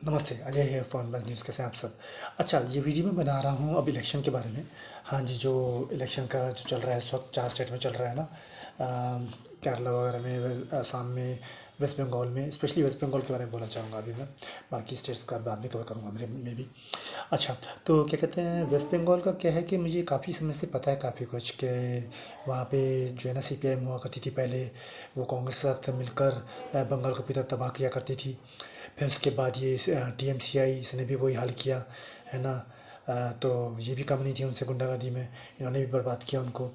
नमस्ते, अजय है फॉरेन बस न्यूज़। कैसे हैं आप सब? अच्छा, ये वीडियो मैं बना रहा हूँ अब इलेक्शन के बारे में। हाँ जी, जो इलेक्शन का जो चल रहा है इस वक्त 4 स्टेट में चल रहा है ना। केरला वगैरह में, असम में, वेस्ट बंगाल में। स्पेशली वेस्ट बंगाल के बारे में बोलना चाहूँगा अभी मैं। बाकी स्टेट्स का बाद में कवर करूँगा मेरे में भी। अच्छा, तो क्या कहते हैं, वेस्ट बंगाल का क्या है कि मुझे काफ़ी समय से पता है काफ़ी कुछ कि वहाँ पे जो है ना सीपीआई हुआ करती थी पहले। वो कांग्रेस के साथ मिलकर बंगाल को पूरी तरह तबाह किया करती थी। फिर उसके बाद ये टीएमसीआई इसने भी वही हाल किया, है ना। तो ये भी कम नहीं थी उनसे गुंडागर्दी में, इन्होंने भी बर्बाद किया उनको।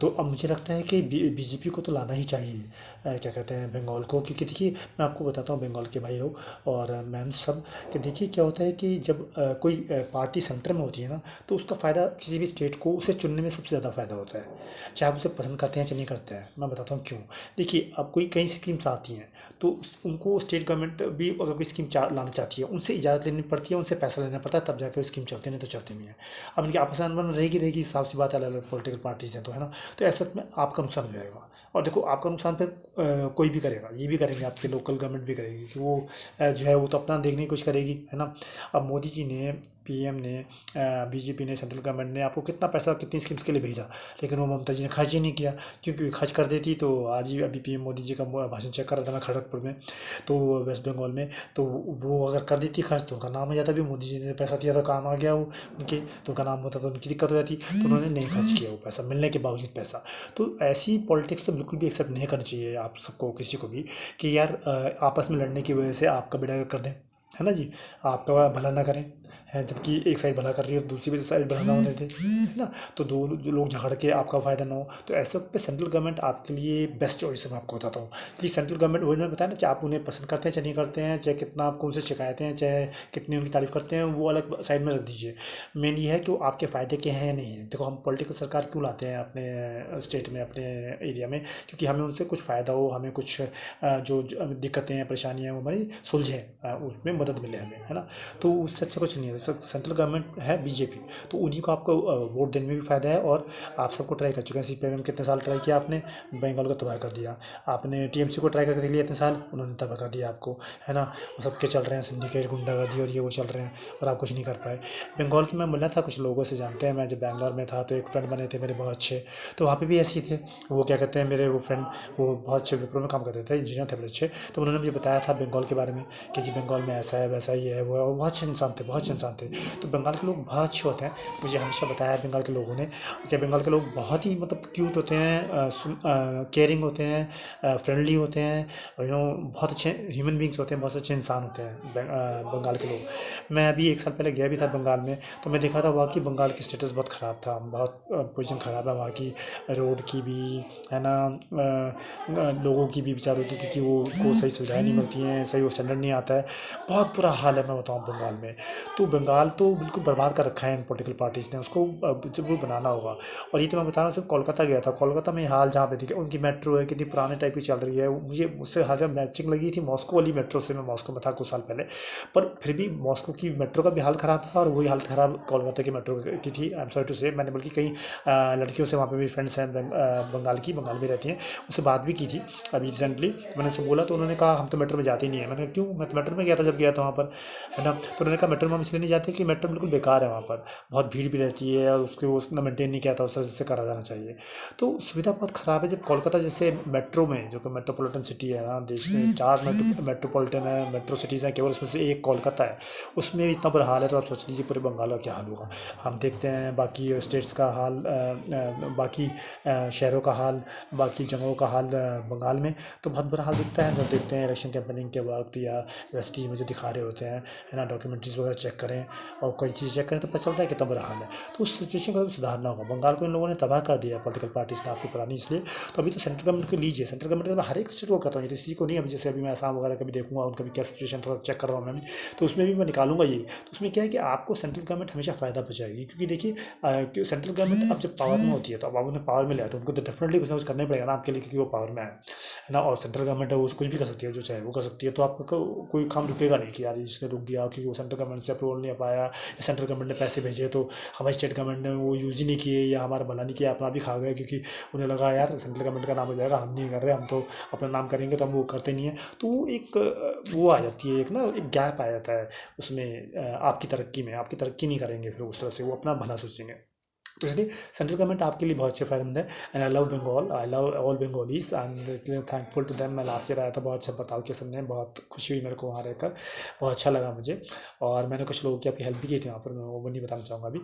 तो अब मुझे लगता है कि बीजेपी को तो लाना ही चाहिए, क्या कहते हैं, बंगाल को। क्योंकि देखिए, मैं आपको बताता हूँ बंगाल के भाई लोग और मैम सब, कि देखिए क्या होता है कि जब कोई पार्टी सेंटर में होती है ना, तो उसका फ़ायदा किसी भी स्टेट को उसे चुनने में सबसे ज़्यादा फ़ायदा होता है। चाहे आप उसे पसंद करते हैं चाहे नहीं करते हैं। मैं बताता हूँ क्यों। देखिए, अब कोई कई स्कीम्स आती हैं, तो उनको स्टेट गवर्नमेंट भी अगर कोई स्कीम लाना चाहती है, उनसे इजाज़त लेनी पड़ती है, उनसे पैसा लेना पड़ता है, तब जाकर स्कीम चलती है, नहीं तो चलती नहीं है। अब इनकी आपस में अनबन रहेगी, साफ सी बात है, अलग अलग पॉलिटिकल पार्टीज हैं तो, है ना। तो ऐसे वक्त में आपका नुकसान हो जाएगा। और देखो, आपका नुकसान फिर कोई भी करेगा, ये भी करेंगे, आपके लोकल गवर्नमेंट भी करेगी कि वो जो है वो तो अपना देखने की कोशिश करेगी, है ना। अब मोदी जी ने, पीएम ने, बीजेपी ने, सेंट्रल गवर्नमेंट ने आपको कितना पैसा कितनी स्कीम्स के लिए भेजा, लेकिन वो ममता जी ने खर्च ही नहीं किया। क्योंकि खर्च कर देती तो आज ही, अभी पीएम मोदी जी का भाषण चेक कर रहा था मैं खड़गपुर में, तो वेस्ट बंगाल में, तो वो अगर कर देती खर्च तो उनका नाम आ जाता। भी मोदी जी ने पैसा दिया था, काम आ गया वो उनके, तो उनका नाम होता तो उनकी दिक्कत हो जाती। तो उन्होंने नहीं खर्च किया वो पैसा, मिलने के बावजूद पैसा। तो ऐसी पॉलिटिक्स तो बिल्कुल भी एक्सेप्ट नहीं करनी चाहिए आप सबको, किसी को भी, कि यार आपस में लड़ने की वजह से आपका बेड़ा कर दें, है ना जी। आपका भला ना करें, है, जबकि एक साइड भला कर रही हो, दूसरी भी साइड भला ना होने दे, है ना। तो दो जो लोग झगड़ के आपका फ़ायदा ना हो, तो ऐसे वक्त पे सेंट्रल गवर्नमेंट आपके लिए बेस्ट चॉइस है। मैं आपको बताता हूँ कि सेंट्रल गवर्नमेंट, वही मैंने बताया ना, चाहे आप उन्हें पसंद करते हैं चाहे नहीं करते हैं, चाहे कितना आपको उनसे शिकायतें हैं, चाहे कितनी उनकी तारीफ करते हैं, वो अलग साइड में रख दीजिए। मेन ये है कि वो आपके फ़ायदे के हैं या नहीं है। देखो, हम पॉलिटिकल सरकार क्यों लाते हैं अपने स्टेट में, अपने एरिया में, क्योंकि हमें उनसे कुछ फ़ायदा हो, हमें कुछ जो दिक्कतें हैं, परेशानियाँ हैं, वो हमारी सुलझें, उसमें मदद मिले हमें, है ना। तो उससे अच्छा कुछ नहीं है। सेंट्रल गवर्नमेंट है बीजेपी, तो उन्हीं को आपको वोट देने में भी फ़ायदा है। और आप सबको ट्राई कर चुके हैं, सीपीआई में कितने साल ट्राई किया आपने, बंगाल को तबाह कर दिया। आपने टीएमसी को ट्राई करके देख लिया इतने साल, उन्होंने तबाह कर दिया आपको, है ना। वो सबके चल रहे हैं सिंडिकेट, गुंडागर्दी और ये वो चल रहे हैं, और आप कुछ नहीं कर पाए। बंगाल की मैं मिला था कुछ लोगों से, जानते हैं, मैं जब बैंगलोर में था तो एक फ्रेंड बने थे मेरे बहुत अच्छे, तो वहाँ पे भी ऐसे ही थे। वो क्या कहते हैं, मेरे वो फ्रेंड, वो बहुत अच्छे विप्रो में काम करते थे, इंजीनियर थे बड़े अच्छे। तो उन्होंने मुझे बताया था बंगाल के बारे में कि जी बंगाल में ऐसा है वैसा ही है वो है, और बहुत अच्छे इंसान थे, बहुत अच्छे इंसान थे। तो बंगाल के लोग बहुत अच्छे होते हैं, मुझे हमेशा बताया है बंगाल के लोगों ने कि बंगाल के लोग बहुत ही मतलब क्यूट होते हैं, केयरिंग होते हैं, फ्रेंडली होते हैं, बहुत अच्छे ह्यूमन बींग्स होते हैं, बहुत अच्छे इंसान होते हैं बंगाल के लोग। मैं अभी एक साल पहले गया भी था बंगाल में, तो मैं देखा था वहाँ की बंगाल की स्टेटस बहुत ख़राब था, बहुत पोजीशन ख़राब है वहाँ की, रोड की भी, है ना, लोगों की भी बेचारों की, क्योंकि वो को सही सुविधाएं नहीं मिलती हैं, सही वो स्टैंडर्ड नहीं आता है। बहुत बुरा हाल है मैं बताऊँ बंगाल में। तो बंगाल तो बिल्कुल बर्बाद कर रखा है इन पॉलिटिकल पार्टीज़ ने, उसको जब वो बनाना होगा। और ये तो मैं बता रहा हूँ, सिर्फ कोलकाता गया था, कोलकाता में हाल जहाँ पे देखिए उनकी मेट्रो है कितनी पुराने टाइप की चल रही है, मुझे उससे हाल मैचिंग लगी थी मॉस्को वाली मेट्रो से। मैं मॉस्को में था कुछ साल पहले, पर फिर भी मॉस्को की मेट्रो का भी हाल ख़राब था, और वही हाल ख़राब कोलकाता की मेट्रो की थी। आई एम सॉरी टू से, मैंने बल्कि कई लड़कियों से, वहाँ पे मेरी फ्रेंड्स हैं बंगाल की, बंगाल में रहती हैं, उससे बात भी की थी अभी रिसेंटली। मैंने उससे बोला तो उन्होंने कहा हम तो मेट्रो में जाते ही नहीं है। मैंने कहा क्यों, मैं तो मेट्रो में गया था जब गया था वहाँ पर, है ना। तो उन्होंने कहा मेट्रो में हम इसलिए नहीं जाते कि मेट्रो बिल्कुल बेकार है वहाँ पर, बहुत भीड़ भी रहती है, और उसके वो उतना मेंटेन नहीं किया था, उस तरह से करा जाना चाहिए। तो सुविधा बहुत ख़राब है। जब कोलकाता जैसे मेट्रो में, जो कि मेट्रोपॉलिटन सिटी है ना, देश में 4 मेट्रोपॉलिटन है, मेट्रो सिटीज़ हैं केवल, उसमें से एक कोलकाता है, उसमें भी इतना बुरा हाल है, तो आप सोच लीजिए पूरे बंगाल का क्या हाल होगा। हम देखते हैं बाकी स्टेट्स का हाल, बाकी शहरों का हाल, बाकी जगहों का हाल बंगाल में, तो बहुत बुरा हाल दिखता है जब देखते हैं इलेक्शन कैंपेनिंग के वक्त, या यूनिवर्सिटी में जो दिखा रहे होते हैं, है ना, डॉक्यूमेंट्रीज वगैरह चेक करें और कोई चीज़ चेक करें तो पता चलता है कितना बुरा हाल है। तो उस सिचुएशन को सुधारना होगा। बंगाल को इन लोगों ने तबाह कर दिया पॉलिटिकल पार्टीज ने, आपकी पुरानी, इसलिए तो अभी तो सेंट्रल गवर्नमेंट को लीजिए। सेंट्रल गवर्नमेंट का हर एक स्टेट को कहता हूँ, किसी को नहीं। अभी जैसे अभी मैं आसाम वगैरह कभी देखूंगा, उनका भी क्या सिचुएशन थोड़ा चेक कर रहा हूँ मैं भी, तो उसमें भी मैं निकालूंगा यही। तो उसमें क्या है कि आपको सेंट्रल गवर्नमेंट हमेशा फ़ायदा पहुँचाएगी, क्योंकि देखिए सेंट्रल गवर्नमेंट अब जब पावर में होती है, तो अब आप उन्हें पावर में ले आए तो उनको तो डेफिनेटली कुछ ना कुछ करना ही पड़ेगा ना आपके लिए, क्योंकि वो पावर में है ना। और सेंट्रल गवर्नमेंट है, वो कुछ भी कर सकती है, जो चाहे वो कर सकती है। तो आपका कोई काम रुकेगा नहीं कि यार इसने रुक दिया, क्योंकि वो सेंट्रल गवर्नमेंट से अप्रूवल बोल नहीं पाया, या सेंट्रल गवर्नमेंट ने पैसे भेजे तो हमारी स्टेट गवर्नमेंट ने वो यूज़ ही नहीं किए या हमारा भला नहीं किया, अपना भी खा गए, क्योंकि उन्हें लगा यार सेंट्रल गवर्नमेंट का नाम हो जाएगा, हम नहीं कर रहे, हम तो अपना नाम करेंगे, तो हम वो करते नहीं है। तो वो एक वो आ जाती है, एक ना एक गैप आ जाता है उसमें, आपकी तरक्की नहीं करेंगे फिर उस तरह से, वो अपना भला सोचेंगे। तो इसलिए सेंट्रल गवर्नमेंट आपके लिए बहुत अच्छे फायदेमंद है। And I love Bengal, I love all Bengalis, I am thankful to them. मैं लास्ट ईयर आया था, बहुत अच्छा बर्ताव किया सबने, बहुत खुशी हुई मेरे को वहाँ रहकर, बहुत अच्छा लगा मुझे। और मैंने कुछ लोगों की आपकी हेल्प भी की थी वहाँ पर, मैं वो नहीं बताना चाहूँगा अभी।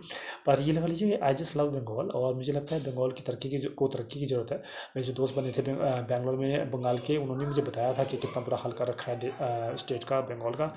पर ये लगा लीजिए आई जस्ट लव बंगाल, और मुझे लगता है बंगाल की तरक्की की ज़रूरत है। मेरे जो दोस्त बने थे बैंगलोर में बंगाल के, उन्होंने मुझे बताया था कि कितना बुरा हाल कर रखा है स्टेट का, बंगाल का,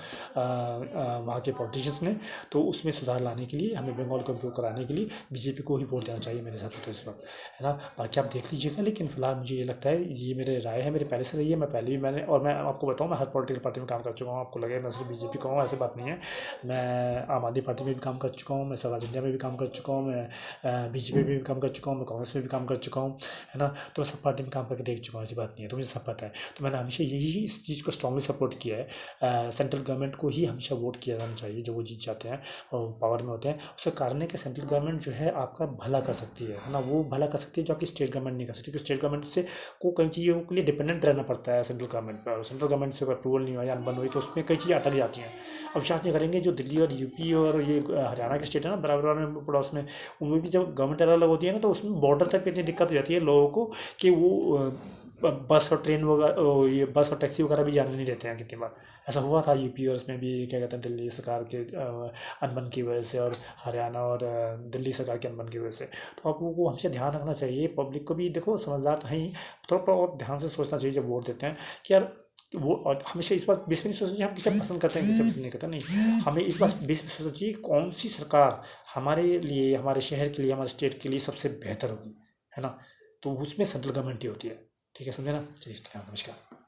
वहाँ के पॉलिटिशियंस ने। तो उसमें सुधार लाने के लिए, हमें बंगाल को इम्प्रूव कराने के लिए बीजेपी को ही वोट देना चाहिए मेरे हिसाब से तो इस वक्त, है ना। बाकी आप देख लीजिएगा, लेकिन फिलहाल मुझे ये लगता है, ये मेरे राय है, मेरे पहले से रही है, मैं पहले भी मैं आपको बताऊँ, मैं हर पॉलिटिकल पार्टी में काम कर चुका हूँ। आपको लगे मैं सिर्फ बीजेपी का हूँ, ऐसी बात नहीं है। मैं आम आदमी पार्टी में भी काम कर चुका हूँ, मैं स्वराज इंडिया में भी काम कर चुका हूँ, मैं बीजेपी में भी काम कर चुका हूँ, मैं कांग्रेस में भी काम कर चुका हूँ, है ना। तो सब पार्टी में काम करके देख चुका हूँ, ऐसी बात नहीं है, तो मुझे सब पता है। तो मैंने हमेशा यही इस चीज़ को स्ट्रांगली सपोर्ट किया है। सेंट्रल गवर्नमेंट को ही हमेशा वोट किया जाना चाहिए, जो वो जीत जाते हैं और पावर में होते हैं। उसका कारण है कि सेंट्रल गवर्नमेंट जो है आपका भला कर सकती है ना, वो भला कर सकती है जो आपकी स्टेट गवर्नमेंट नहीं कर सकती, क्योंकि स्टेट गवर्नमेंट से को कई चीज़ों के लिए डिपेंडेंट रहना पड़ता है सेंट्रल गवर्नमेंट पर, और सेंट्रल गवर्नमेंट से अप्रूवल नहीं हुआ या अनबन हुई तो उसमें कई चीज़ें अटक जाती हैं। अब विश्वास नहीं करेंगे, जो दिल्ली और यूपी और ये हरियाणा के स्टेट है ना, बराबर में पड़ोस में, उनमें भी जब गवर्नमेंट अलग अलग होती है ना, तो उसमें बॉर्डर तक इतनी दिक्कत हो जाती है लोगों को कि वो बस और ट्रेन वगैरह, ये बस और टैक्सी वगैरह भी जाने नहीं देते हैं कितनी बार। ऐसा हुआ था यूपी और उसमें भी, क्या कहते हैं, दिल्ली सरकार के अनबन की वजह से, और हरियाणा और दिल्ली सरकार के अनबन की वजह से। तो आप लोगों को हमेशा ध्यान रखना चाहिए, पब्लिक को भी देखो, समझदार तो है ही, थोड़ा और ध्यान से सोचना चाहिए जब वोट देते हैं कि यार वो, और हमेशा इस बात बेस में नहीं सोचना चाहिए हम किसे पसंद करते हैं किसे पसंद नहीं करते, नहीं, हमें इस बात बेस में सोचना चाहिए कौन सी सरकार हमारे लिए, हमारे शहर के लिए, हमारे स्टेट के लिए सबसे बेहतर होगी, है ना। तो उसमें सेंट्रल गवर्नमेंट ही होती है, ठीक है, समझे ना। चलिए, नमस्कार।